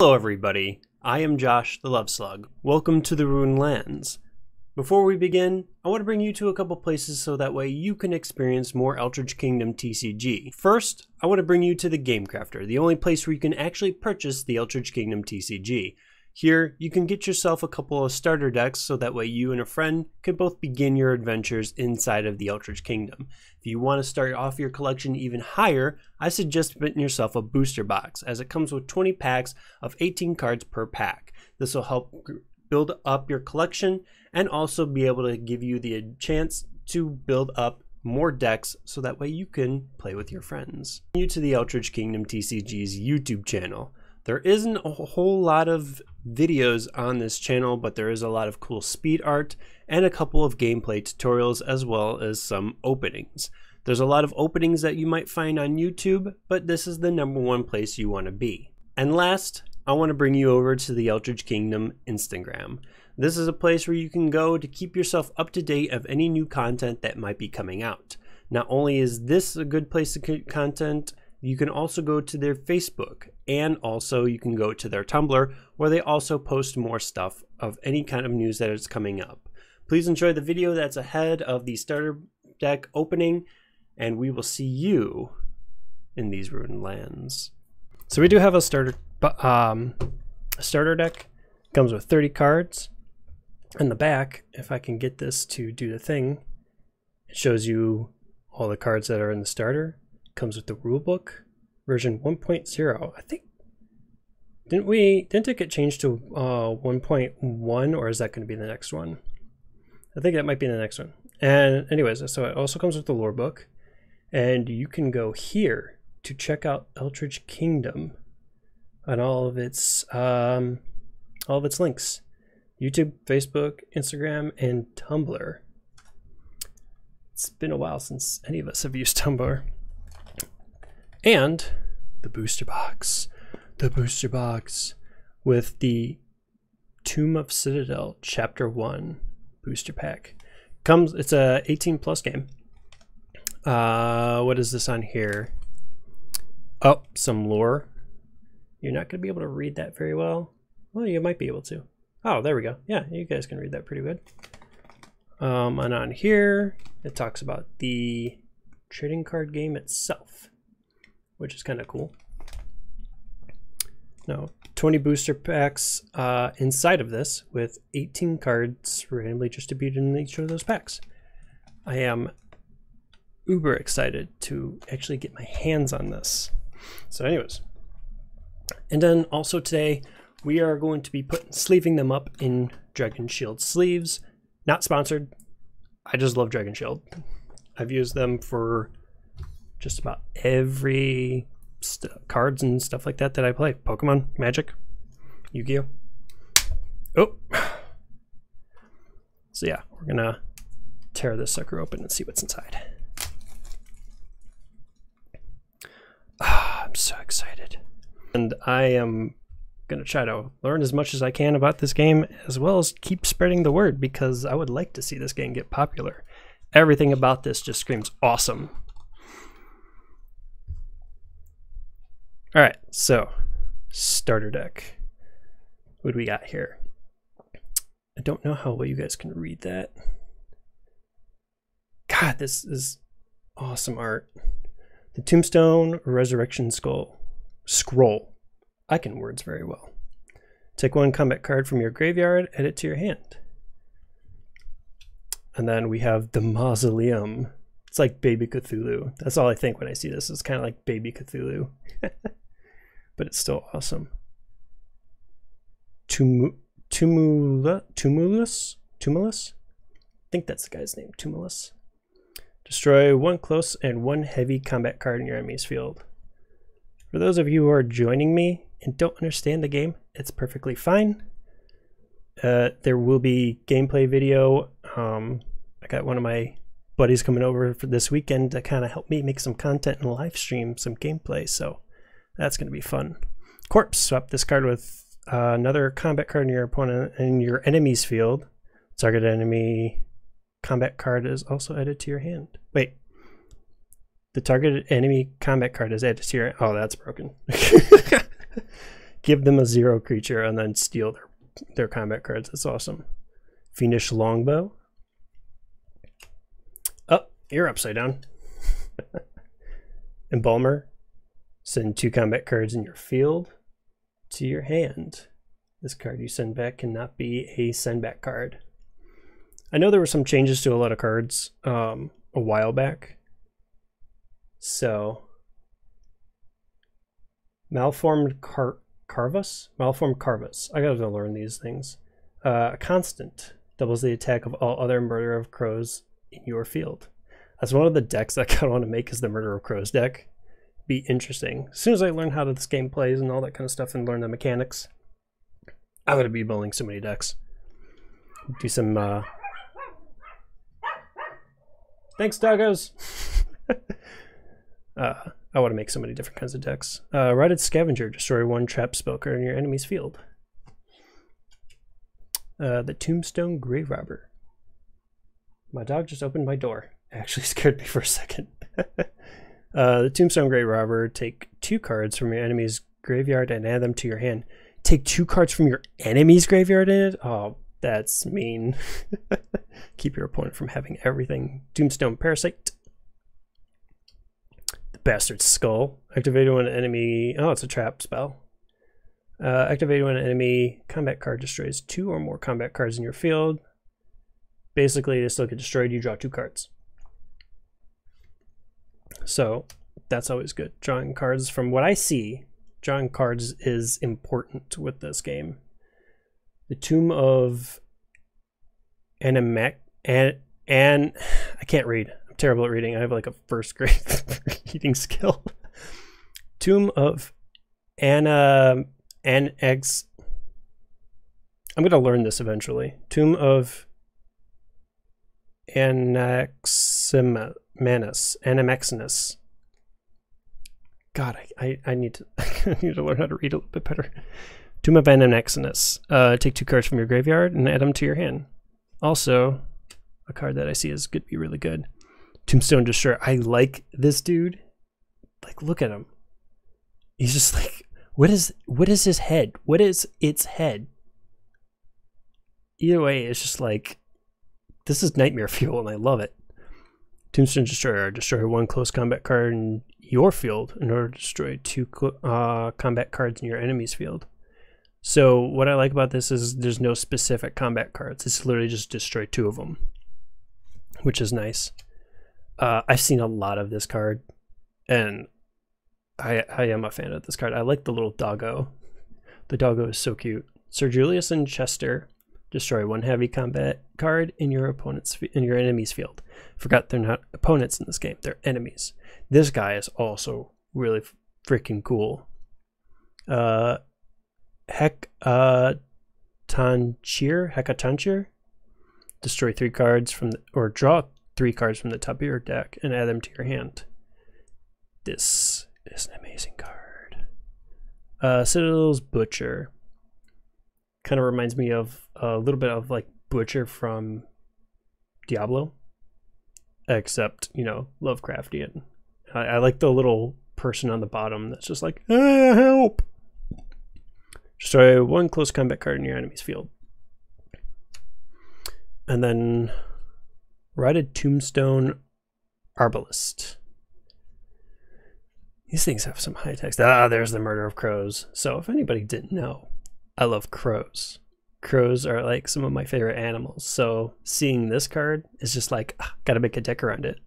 Hello everybody, I am Josh the Love Slug. Welcome to the Ruined Lands. Before we begin, I want to bring you to a couple places so that way you can experience more Eldritch Kingdom TCG. First, I want to bring you to the Game Crafter, the only place where you can actually purchase the Eldritch Kingdom TCG. Here, you can get yourself a couple of starter decks so that way you and a friend can both begin your adventures inside of the Eldritch Kingdom. If you want to start off your collection even higher, I suggest getting yourself a booster box, as it comes with 20 packs of 18 cards per pack. This will help build up your collection and also be able to give you the chance to build up more decks so that way you can play with your friends. New to the Eldritch Kingdom TCG's YouTube channel. There isn't a whole lot of videos on this channel, but there is a lot of cool speed art and a couple of gameplay tutorials as well as some openings. There's a lot of openings that you might find on YouTube, but this is the #1 place you want to be. And last, I want to bring you over to the Eldritch Kingdom Instagram. This is a place where you can go to keep yourself up to date of any new content that might be coming out. Not only is this a good place to get content, you can also go to their Facebook, and also you can go to their Tumblr, where they also post more stuff of any kind of news that is coming up. Please enjoy the video that's ahead of the starter deck opening, and we will see you in these Ruined Lands. So we do have a starter deck. It comes with 30 cards. In the back, if I can get this to do the thing, it shows you all the cards that are in the starter. Comes with the rulebook version 1.0. I think didn't it get changed to 1.1, or is that going to be the next one? I think that might be the next one. And anyways, so it also comes with the lore book, and you can go here to check out Eldritch Kingdom and all of its links: YouTube, Facebook, Instagram, and Tumblr. It's been a while since any of us have used Tumblr. And the booster box with the Tomb of Citadel Chapter 1 booster pack. It's a 18+ game. What is this on here? Oh, some lore. You're not going to be able to read that very well. Well, you might be able to. Oh, there we go. Yeah, you guys can read that pretty good. And on here, it talks about the trading card game itself, which is kind of cool. Now, 20 booster packs inside of this, with 18 cards randomly distributed in each of those packs. I am uber excited to actually get my hands on this. So anyways, and then also today we are going to be sleeving them up in Dragon Shield sleeves. Not sponsored. I just love Dragon Shield. I've used them for just about every cards and stuff like that I play. Pokemon, Magic, Yu-Gi-Oh. Oh. So yeah, we're gonna tear this sucker open and see what's inside. I'm so excited. And I am gonna try to learn as much as I can about this game, as well as keep spreading the word, because I would like to see this game get popular. Everything about this just screams awesome. All right, so starter deck. What do we got here? I don't know how well you guys can read that. God, this is awesome art. The Tombstone Resurrection Scroll. I can words very well. Take one combat card from your graveyard, add it to your hand. And then we have the Mausoleum. It's like Baby Cthulhu. That's all I think when I see this. It's kind of like Baby Cthulhu. But it's still awesome. Tumulus? I think that's the guy's name. Tumulus. Destroy one close and one heavy combat card in your enemy's field. For those of you who are joining me and don't understand the game, it's perfectly fine. There will be gameplay video. I got one of my buddies coming over for this weekend to kind of help me make some content and live stream some gameplay, so that's going to be fun. Corpse. Swap this card with another combat card in your opponent in your enemy's field. Target enemy combat card is also added to your hand. Wait, the targeted enemy combat card is added to your... Oh, that's broken. Give them a 0 creature and then steal their combat cards. That's awesome. Fiendish Longbow. Oh, you're upside down. Embalmer. Send 2 combat cards in your field to your hand. This card you send back cannot be a send back card. I know there were some changes to a lot of cards a while back. So, Malformed Carvus? Malformed Carvus. I gotta learn these things. Constant. Doubles the attack of all other Murder of Crows in your field. That's one of the decks I kind of want to make, is the Murder of Crows deck. Be interesting. As soon as I learn how this game plays and all that kind of stuff and learn the mechanics, I'm going to be building so many decks. Do some... Thanks, doggos! I want to make so many different kinds of decks. Routed Scavenger. Destroy 1 trap spell card in your enemy's field. The Tombstone Grave Robber. My dog just opened my door. It actually scared me for a second. The Tombstone Grave Robber. Take 2 cards from your enemy's graveyard and add them to your hand. Take 2 cards from your enemy's graveyard in it? Oh, that's mean. Keep your opponent from having everything. Tombstone Parasite. The Bastard Skull. Activated when an enemy... Oh, it's a trap spell. Activated when an enemy combat card destroys 2 or more combat cards in your field. Basically, they still get destroyed. You draw 2 cards. So, that's always good. Drawing cards, from what I see, drawing cards is important with this game. The Tomb of I can't read. I'm terrible at reading. I have like a 1st grade reading skill. Tomb of I'm going to learn this eventually. Tomb of Anaximandus. God, I need to I need to learn how to read a little bit better. Tomb of Anaximandus. Take 2 cards from your graveyard and add them to your hand. Also, a card that I see is going to be really good. Tombstone Destroyer. I like this dude. Like, look at him. He's just like, what is his head? What is its head? Either way, it's just like, this is nightmare fuel, and I love it. Tombstone Destroyer. Destroy 1 close combat card in your field in order to destroy 2 combat cards in your enemy's field. So what I like about this is there's no specific combat cards. It's literally just destroy 2 of them, which is nice. I've seen a lot of this card, and I am a fan of this card. I like the little doggo. The doggo is so cute. Sir Julius and Chester. Destroy 1 heavy combat card in your enemy's field. Forgot they're not opponents in this game; they're enemies. This guy is also really freaking cool. Hekatoncher. Destroy 3 cards or draw 3 cards from the top of your deck and add them to your hand. This is an amazing card. Citadel's Butcher. Kind of reminds me of a little bit of like Butcher from Diablo, except, you know, Lovecraftian. I like the little person on the bottom that's just like, help! Destroy 1 close combat card in your enemy's field. And then Routed Tombstone Arbalist. These things have some high text. There's the Murder of Crows. So if anybody didn't know, I love crows. Crows are like some of my favorite animals. So seeing this card is just like, gotta make a deck around it.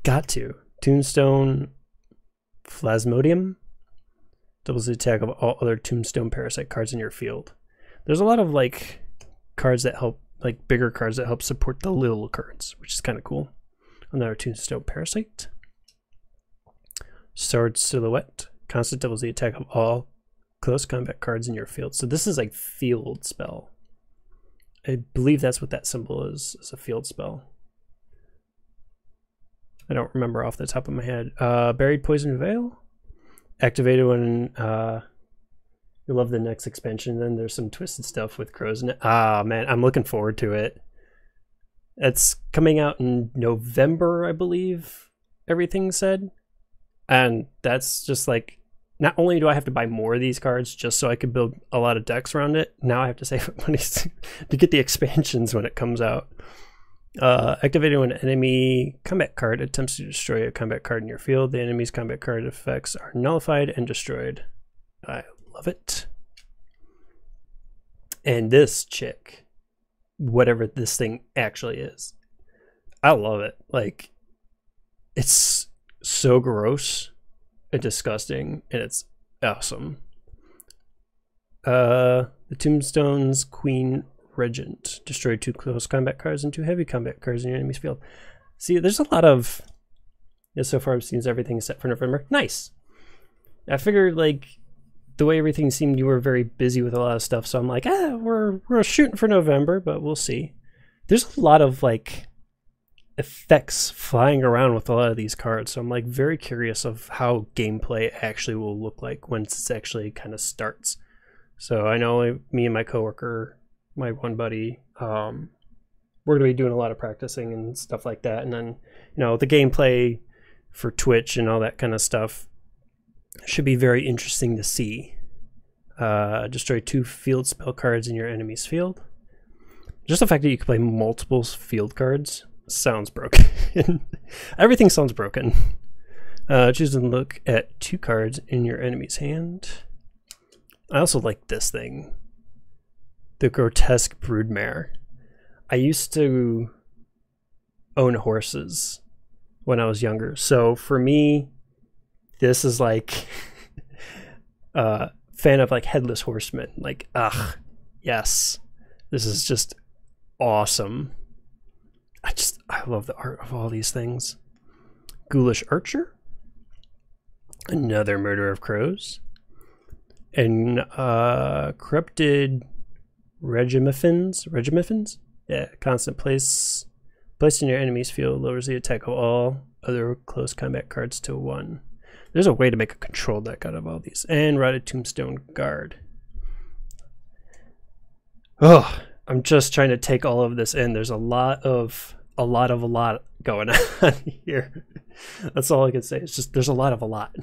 Got to. Tombstone Plasmodium. Doubles the attack of all other Tombstone Parasite cards in your field. There's a lot of like cards that help, like bigger cards that help support the little cards, which is kind of cool. Another Tombstone Parasite. Sword Silhouette. Constant doubles the attack of all close combat cards in your field. So this is like field spell. I believe that's what that symbol is a field spell. I don't remember off the top of my head. Buried Poison Veil. Activated when you love the next expansion. Then there's some twisted stuff with crows in it. Man, I'm looking forward to it. It's coming out in November, I believe everything said. And that's just like not only do I have to buy more of these cards just so I could build a lot of decks around it, now I have to save up money to get the expansions when it comes out. Activating when an enemy combat card attempts to destroy a combat card in your field, the enemy's combat card effects are nullified and destroyed. I love it. And this chick, whatever this thing actually is, I love it. Like, it's so gross and disgusting, and it's awesome. The Tombstone's Queen Regent. Destroy 2 close combat cards and 2 heavy combat cards in your enemy's field. See, there's a lot of... Yeah, so far I've seen everything except for November. Nice! I figured, like, the way everything seemed, you were very busy with a lot of stuff, so I'm like, we're shooting for November, but we'll see. There's a lot of, like, effects flying around with a lot of these cards, so I'm, like, very curious of how gameplay actually will look like once it actually kind of starts. So I know me and my coworker, my one buddy, we're going to be doing a lot of practicing and stuff like that, and then, you know, the gameplay for Twitch and all that kind of stuff should be very interesting to see. Destroy 2 field spell cards in your enemy's field. Just the fact that you can play multiple field cards sounds broken. Everything sounds broken. Choose and look at 2 cards in your enemy's hand. I also like this thing, the Grotesque Broodmare. I used to own horses when I was younger, so for me, this is like fan of like Headless Horseman. Like, yes, this is just awesome. I love the art of all these things. Ghoulish Archer, another Murder of Crows, and Corrupted Regimifins. Yeah, constant placed in your enemy's field lowers the attack of all other close combat cards to 1. There's a way to make a control deck out of all these. And Rotted Tombstone Guard. Oh, I'm just trying to take all of this in. There's a lot going on here. That's all I can say. It's just there's a lot.